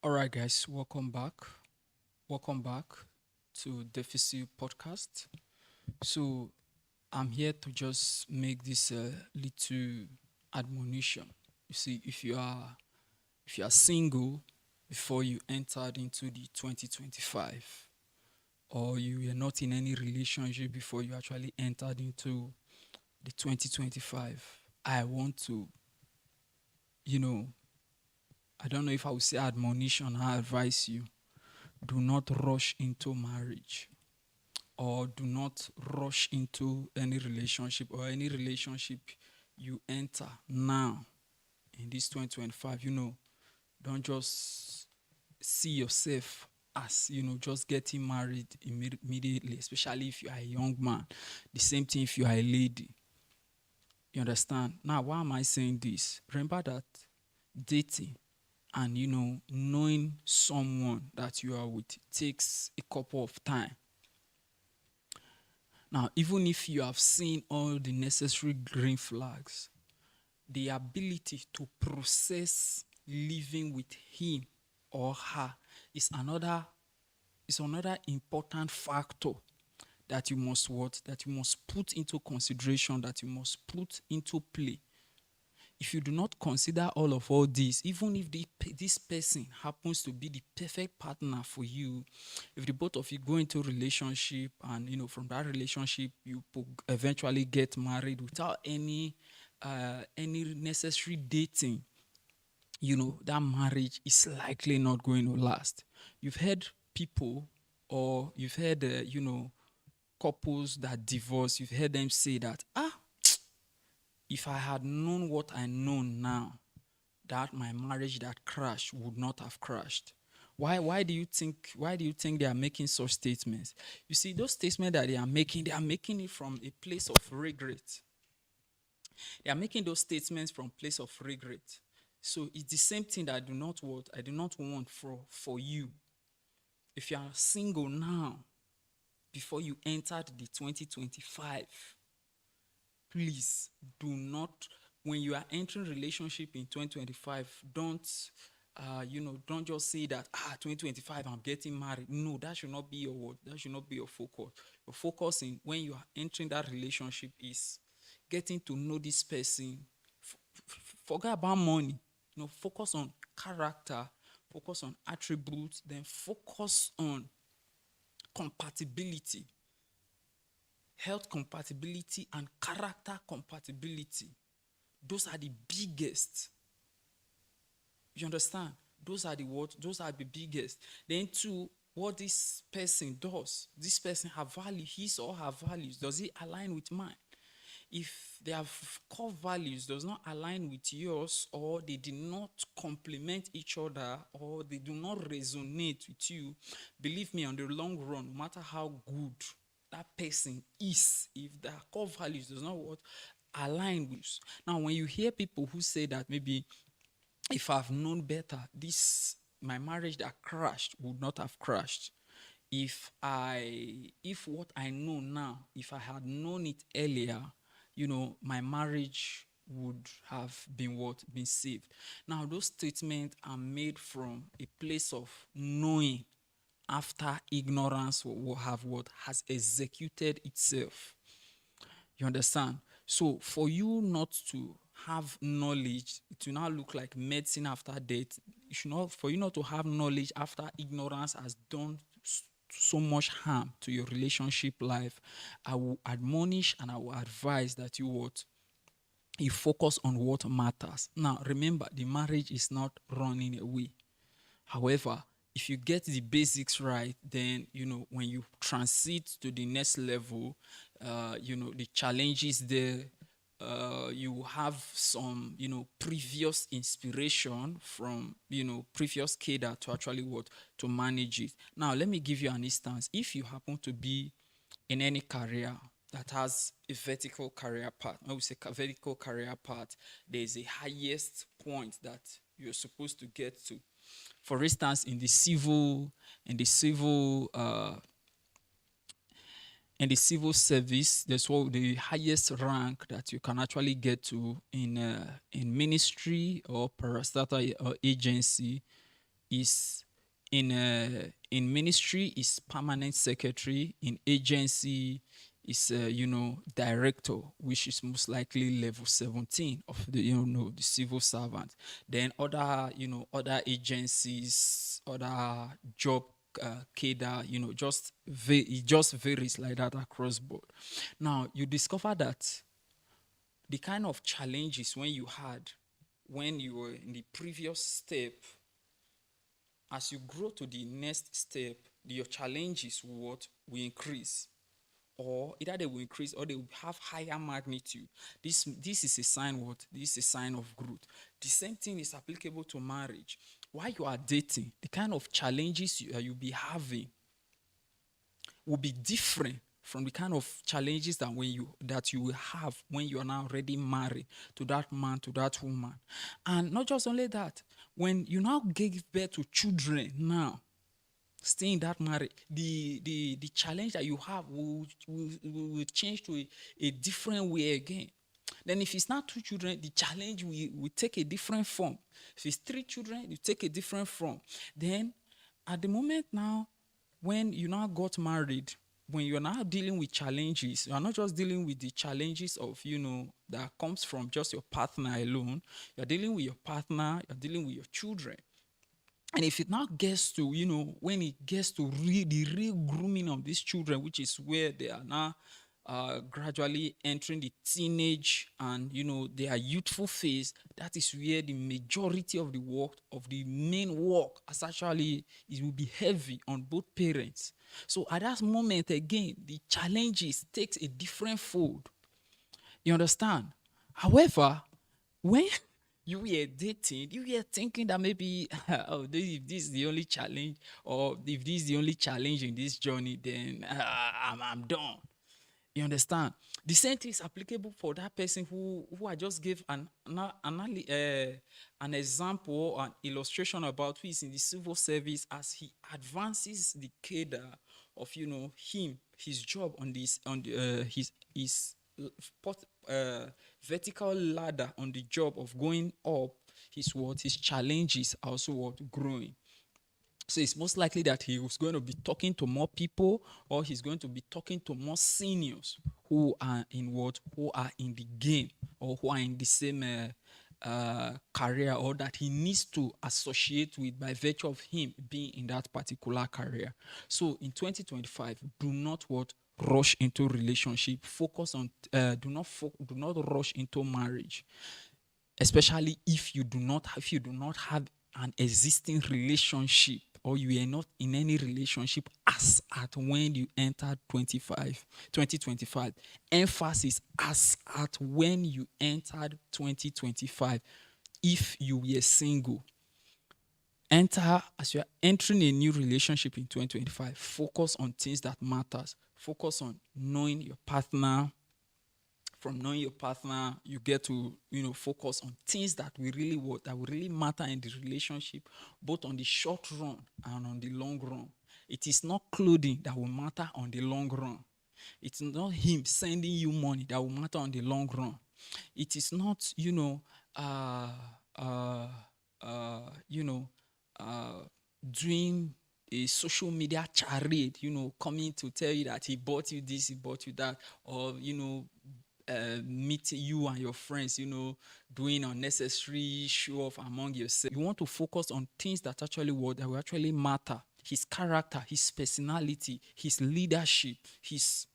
All right, guys, welcome back. Welcome back to Deficit Podcast. So, I'm here to just make this little admonition. You see, if you are single before you entered into the 2025, or you were not in any relationship before you actually entered into the 2025, I want to, you know, I don't know if I would say admonition. I advise you, do not rush into marriage, or do not rush into any relationship, or any relationship you enter now in this 2025. Don't just see yourself as just getting married immediately, especially if you are a young man. The same thing if you are a lady. You understand? Now, why am I saying this? Remember that dating and knowing someone that you are with takes a couple of time. Now, even if you have seen all the necessary green flags, the ability to process living with him or her is another important factor that you must put into consideration, that you must put into play. If you do not consider all this, even if this person happens to be the perfect partner for you, if the both of you go into a relationship and from that relationship you eventually get married without any necessary dating, that marriage is likely not going to last. You've heard people, or you've heard couples that divorce. You've heard them say that, if I had known what I know now, that my marriage that crashed would not have crashed. Why do you think they are making such statements? You see, those statements that they are making it from a place of regret. They are making those statements from place of regret. So it's the same thing that I do not want for you. If you are single now, before you entered the 2025, please do not, when you are entering relationship in 2025, don't just say that 2025 I'm getting married. No, that should not be your word. That should not be your focus. Your focus in when you are entering that relationship is getting to know this person. Forget about money. Focus on character, focus on attributes, then focus on compatibility, health compatibility, and character compatibility. Those are the biggest. You understand? Those are the biggest. Then two, what this person does. This person have value, his or her values. Does it align with mine? If their core values does not align with yours, or they do not complement each other, or they do not resonate with you, believe me, on the long run, no matter how good that person is, if their core values does not align with. Now, when you hear people who say that maybe if I've known better, this my marriage that crashed would not have crashed. If what I know now, if I had known it earlier, my marriage would have been saved. Now, those statements are made from a place of knowing after ignorance will have what has executed itself. You understand? So for you not to have knowledge, it will now look like medicine after death. For you not to have knowledge after ignorance has done so much harm to your relationship life, I will admonish and I will advise that you focus on what matters. Now, remember, the marriage is not running away. However, if you get the basics right, then when you transit to the next level, the challenges there, you have some previous inspiration from previous cadre to actually to manage it. Now, let me give you an instance. If you happen to be in any career that has a vertical career path, I would say vertical career path, there is a highest point that you're supposed to get to. For instance, in the civil service, there's the highest rank that you can actually get to in ministry or parastatal or agency is in ministry is permanent secretary, in agency is director, which is most likely level 17 of the the civil servant. Then other other agencies, other job cadre, it just varies like that across board. Now you discover that the kind of challenges when you had when you were in the previous step, as you grow to the next step, your challenges will increase, or either they will increase or they will have higher magnitude. This is a sign what? This is a sign of growth. The same thing is applicable to marriage. While you are dating, the kind of challenges you'll be having will be different from the kind of challenges that you will have when you are now already married to that man, to that woman. And not just only that, when you now give birth to children now, stay in that marriage, the challenge that you have will change to a different way again. Then if it's not 2 children, the challenge will take a different form. If it's 3 children, you take a different form. Then at the moment now, when you now got married, when you're now dealing with challenges, you're not just dealing with the challenges of, that comes from just your partner alone. You're dealing with your partner, you're dealing with your children. And if it now gets to, when it gets to the real grooming of these children, which is where they are now gradually entering the teenage and, their youthful phase, that is where the majority of the work, of the main work, as actually, it will be heavy on both parents. So at that moment, again, the challenges takes a different fold. You understand? However, when you were dating, you were thinking that maybe, if this is the only challenge, or if this is the only challenge in this journey, then I'm done. You understand? The same thing is applicable for that person who I just gave an example or an illustration about, who is in the civil service. As he advances the cadre of his job on this on the his vertical ladder on the job of going up, his challenges are also growing. So it's most likely that he was going to be talking to more people, or he's going to be talking to more seniors who are in the game, or who are in the same career, or that he needs to associate with by virtue of him being in that particular career. So in 2025, do not rush into relationship. Focus on do not rush into marriage, especially if you do not have an existing relationship, or you are not in any relationship as at when you entered 2025. Emphasis: as at when you entered 2025. If you were single, as you are entering a new relationship in 2025, focus on things that matters. Focus on knowing your partner. From knowing your partner, you get to focus on things that will really matter in the relationship, both on the short run and on the long run. It is not clothing that will matter on the long run. It's not him sending you money that will matter on the long run. It is not doing a social media charade, coming to tell you that he bought you this, he bought you that, or meeting you and your friends, doing unnecessary show off among yourself. You want to focus on things that will actually matter. His character, his personality, his leadership, his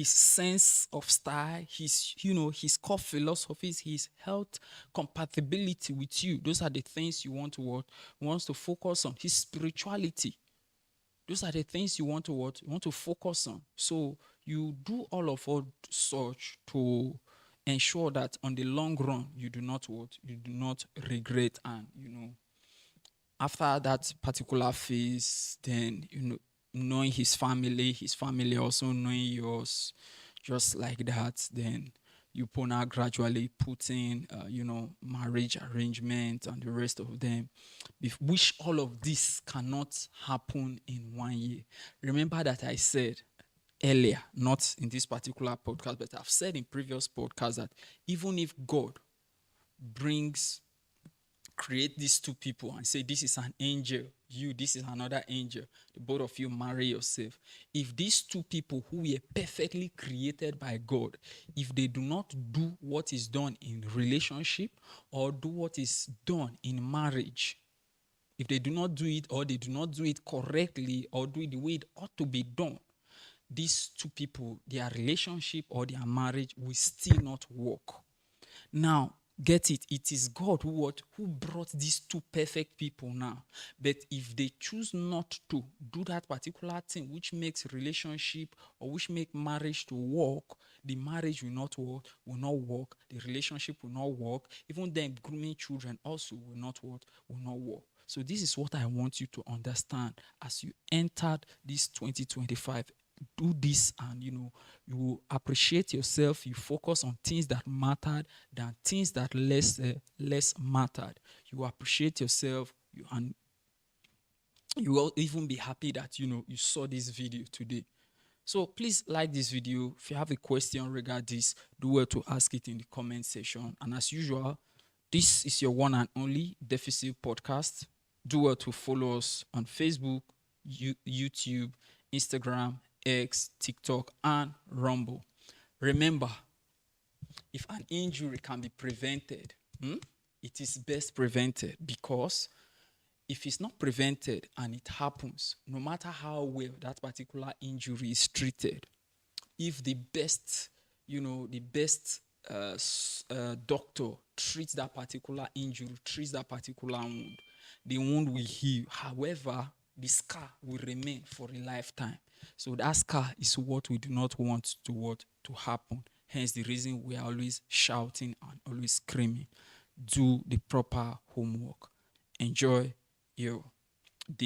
sense of style, his core philosophies, his health compatibility with you. Those are the things you want to focus on. His spirituality. Those are the things you want to focus on. So you do all such to ensure that on the long run you do not regret. And after that particular phase, then knowing his family also knowing yours, just like that, then you now gradually put in marriage arrangement and the rest of them, which all of this cannot happen in 1 year. Remember that I said earlier, not in this particular podcast, but I've said in previous podcasts, that even if God brings create these two people and say, this is an angel, you, this is another angel, the both of you marry yourself. If these two people who were perfectly created by God, if they do not do what is done in relationship or do what is done in marriage, if they do not do it, or they do not do it correctly, or do it the way it ought to be done, these two people, their relationship or their marriage will still not work. Now, get it, it is God who brought these two perfect people now. But if they choose not to do that particular thing which makes relationship or which make marriage to work, the marriage will not work, the relationship will not work, even them grooming children also will not work. So this is what I want you to understand as you entered this 2025. Do this, and you will appreciate yourself. You focus on things that mattered than things that less mattered. You will appreciate yourself, and you will even be happy that you saw this video today. So please like this video. If you have a question regarding this, do well to ask it in the comment section. And as usual, this is your one and only Deficit Podcast. Do well to follow us on Facebook, YouTube, Instagram, X, TikTok, and Rumble. Remember, if an injury can be prevented, it is best prevented, because if it's not prevented and it happens, no matter how well that particular injury is treated, if the best, doctor treats that particular injury, treats that particular wound, the wound will heal. However, the scar will remain for a lifetime. So that scar is what we do not want to happen. Hence the reason we are always shouting and always screaming. Do the proper homework. Enjoy your day.